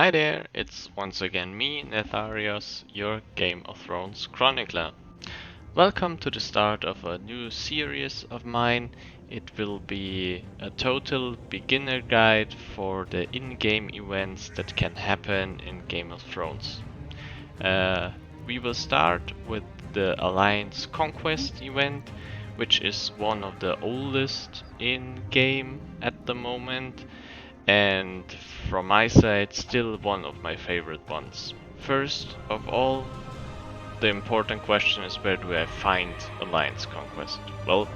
Hi there, it's once again me, Netharios, your Game of Thrones chronicler. Welcome to the start of a new series of mine. It will be a total beginner guide for the in-game events that can happen in Game of Thrones. We will start with the Alliance Conquest event, which is one of the oldest in-game at the moment, and from my side still one of my favorite ones. First of all, the important question is, where do I find Alliance Conquest? Well,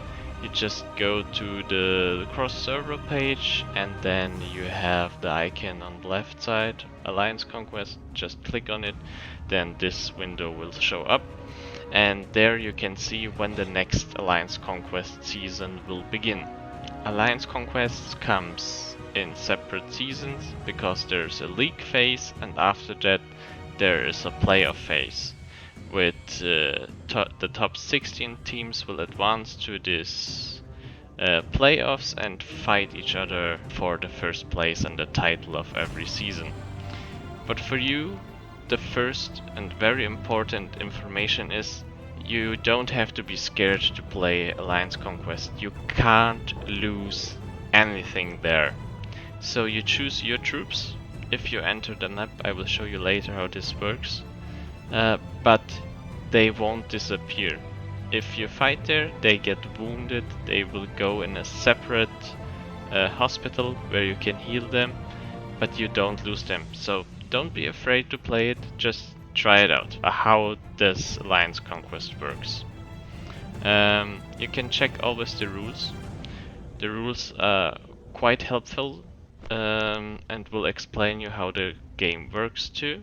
you just go to the cross server page and then you have the icon on the left side, Alliance Conquest, just click on it, then this window will show up, and there you can see when the next Alliance Conquest season will begin. Alliance Conquest comes in separate seasons because there's a league phase, and after that there is a playoff phase. With the top 16 teams will advance to this playoffs and fight each other for the first place and the title of every season. But for you, the first and very important information is you don't have to be scared to play Alliance Conquest. You can't lose anything there. So you choose your troops. If you enter the map, I will show you later how this works. But they won't disappear. If you fight there, they get wounded. They will go in a separate hospital where you can heal them, but you don't lose them. So don't be afraid to play it, just try it out, how this Alliance Conquest works. You can check always the rules. The rules are quite helpful and will explain you how the game works too.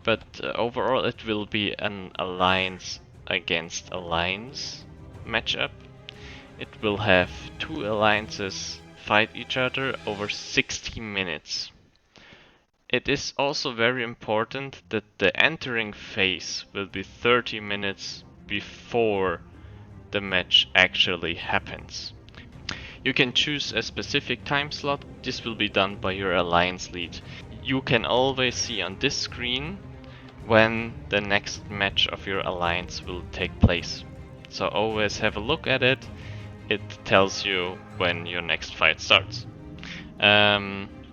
But overall it will be an alliance against alliance matchup. It will have two alliances fight each other over 60 minutes. It is also very important that the entering phase will be 30 minutes before the match actually happens. You can choose a specific time slot. This will be done by your alliance lead. You can always see on this screen when the next match of your alliance will take place. So always have a look at it. It tells you when your next fight starts.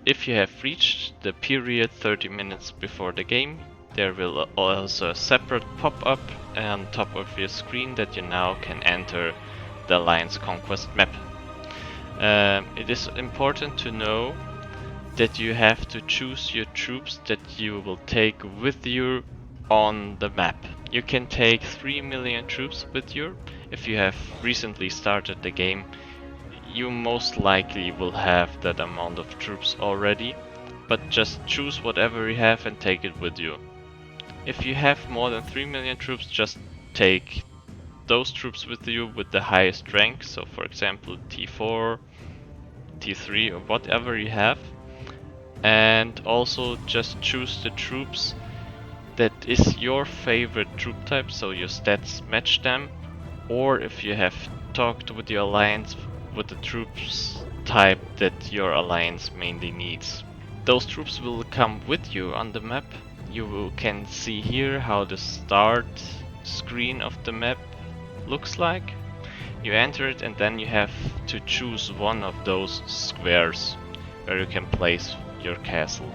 If you have reached the period 30 minutes before the game, there will also a separate pop-up on top of your screen that you now can enter the Alliance Conquest map. It is important to know that you have to choose your troops that you will take with you on the map. You can take 3 million troops with you. If you have recently started the game, you most likely will have that amount of troops already, but just choose whatever you have and take it with you. If you have more than 3 million troops, just take those troops with you with the highest rank, so for example T4, T3 or whatever you have, and also just choose the troops that is your favorite troop type, so your stats match them, or if you have talked with your alliance with the troops type that your alliance mainly needs. Those troops will come with you on the map. You can see here how the start screen of the map looks like. You enter it and then you have to choose one of those squares where you can place your castle.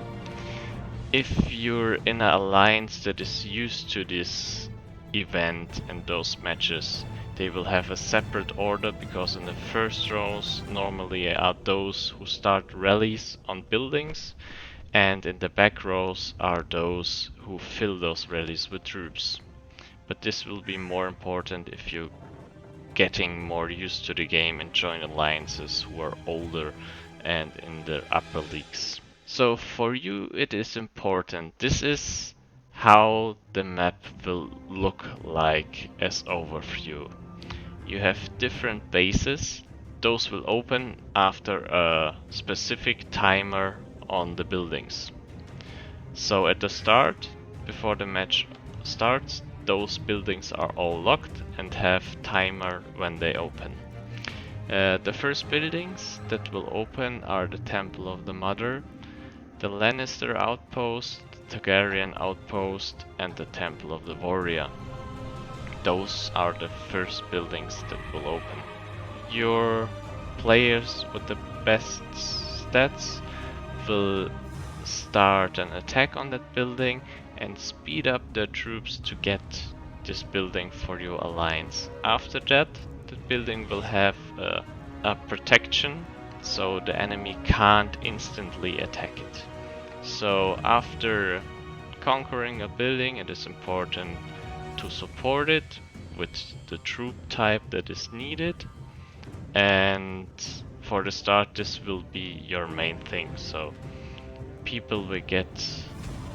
If you're in an alliance that is used to this event and those matches, they will have a separate order, because in the first rows normally are those who start rallies on buildings, and in the back rows are those who fill those rallies with troops. But this will be more important if you're getting more used to the game and join alliances who are older and in the upper leagues. So for you it is important. This is how the map will look like as overview. You have different bases. Those will open after a specific timer on the buildings. So at the start, before the match starts, those buildings are all locked and have timer when they open. The first buildings that will open are the Temple of the Mother, the Lannister outpost, the Targaryen outpost, and the Temple of the Warrior. Those are the first buildings that will open. Your players with the best stats will start an attack on that building and speed up their troops to get this building for your alliance. After that, the building will have a protection, so the enemy can't instantly attack it. So after conquering a building, it is important to support it with the troop type that is needed, and for the start this will be your main thing. So people will get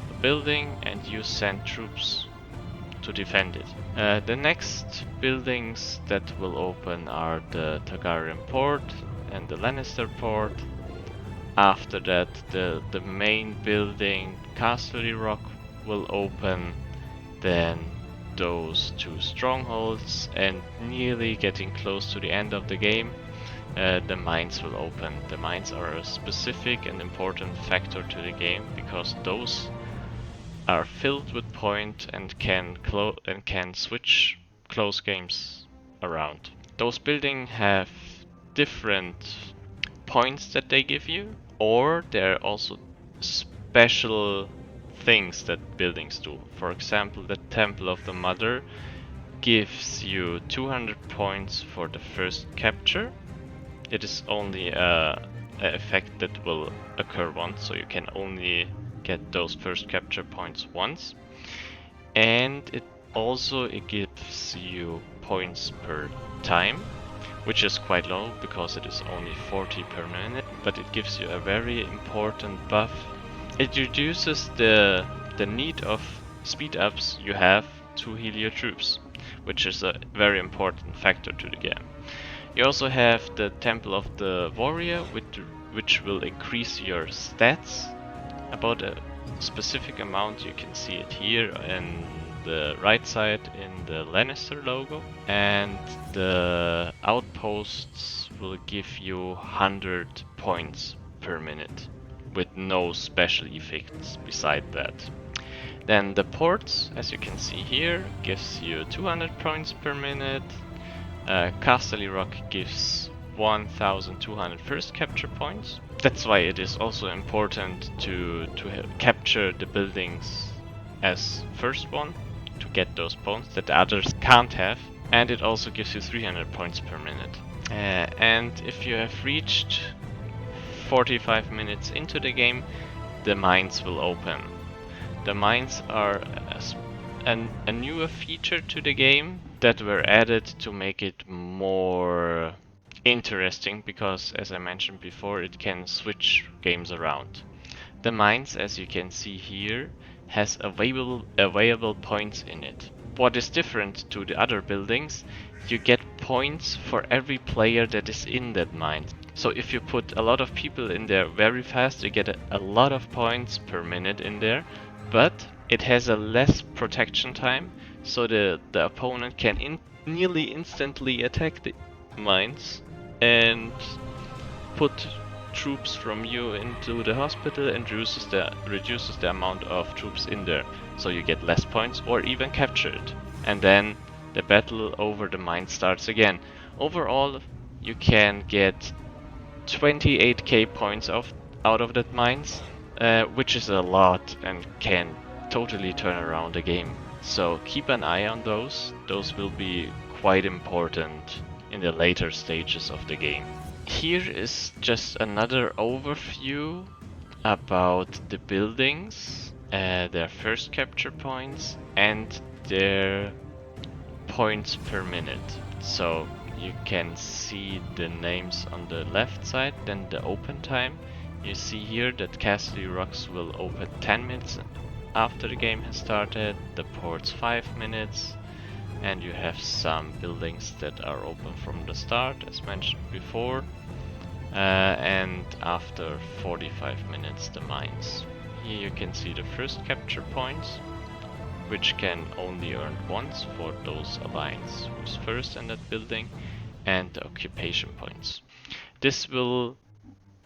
a building and you send troops to defend it. The next buildings that will open are the Targaryen port and the Lannister port. After that, the main building, Castle Rock, will open. Then those two strongholds, and nearly getting close to the end of the game, the mines will open. The mines are a specific and important factor to the game because those are filled with point and can switch close games around. Those buildings have different points that they give you, or there are also special things that buildings do. For example, the Temple of the Mother gives you 200 points for the first capture. It is only an effect that will occur once, so you can only get those first capture points once. And it gives you points per time, which is quite low because it is only 40 per minute, but it gives you a very important buff. It reduces the need of speed ups you have to heal your troops, which is a very important factor to the game. You also have the Temple of the Warrior, which will increase your stats about a specific amount. You can see it here in the right side in the Lannister logo. And the outposts will give you 100 points per minute with no special effects beside that. Then the ports, as you can see here, gives you 200 points per minute. Castle Rock gives 1200 first capture points. That's why it is also important to capture the buildings as first one to get those points that the others can't have. And it also gives you 300 points per minute. And if you have reached 45 minutes into the game, the mines will open. The mines are a newer feature to the game that were added to make it more interesting because, as I mentioned before, it can switch games around. The mines, as you can see here, has available points in it. What is different to the other buildings, you get points for every player that is in that mine. So if you put a lot of people in there very fast, you get a lot of points per minute in there, but it has a less protection time, so the opponent can nearly instantly attack the mines and put troops from you into the hospital and reduces the amount of troops in there, so you get less points or even capture it. And then the battle over the mine starts again. Overall, you can get 28k points out of that mines, which is a lot and can totally turn around the game. So keep an eye on those. Those will be quite important in the later stages of the game. Here is just another overview about the buildings, their first capture points and their points per minute. So you can see the names on the left side, then the open time. You see here that Castle Rocks will open 10 minutes after the game has started, the ports 5 minutes, and you have some buildings that are open from the start, as mentioned before, and after 45 minutes the mines. Here you can see the first capture points, which can only earn once for those alliance who's first in that building, and the occupation points. This will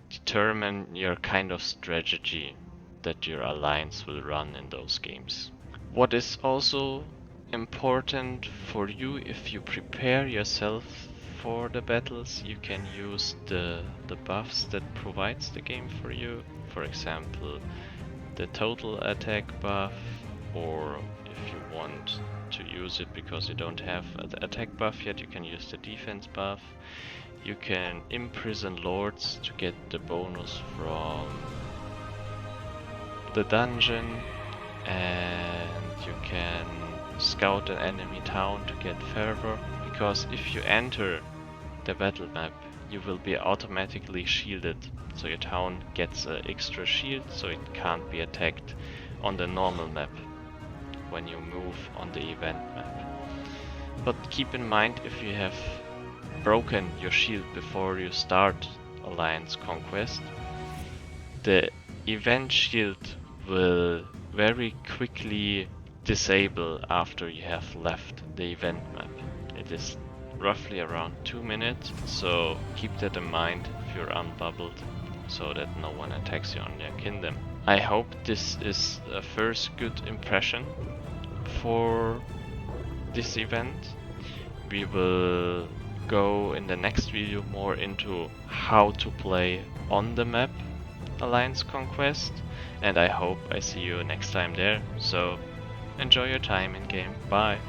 determine your kind of strategy that your alliance will run in those games. What is also important for you, if you prepare yourself for the battles, you can use the buffs that provides the game for you. For example, the total attack buff, or if you want to use it because you don't have the attack buff yet, you can use the defense buff. You can imprison lords to get the bonus from the dungeon, and you can scout an enemy town to get fervor, because if you enter the battle map you will be automatically shielded, so your town gets an extra shield so it can't be attacked on the normal map when you move on the event map. But keep in mind, if you have broken your shield before you start Alliance Conquest, the event shield will very quickly disable after you have left the event map. It is roughly around 2 minutes, so keep that in mind if you're unbubbled, so that no one attacks you on your kingdom. I hope this is a first good impression for this event. We will go in the next video more into how to play on the map Alliance Conquest, and I hope I see you next time there. So enjoy your time in game. Bye.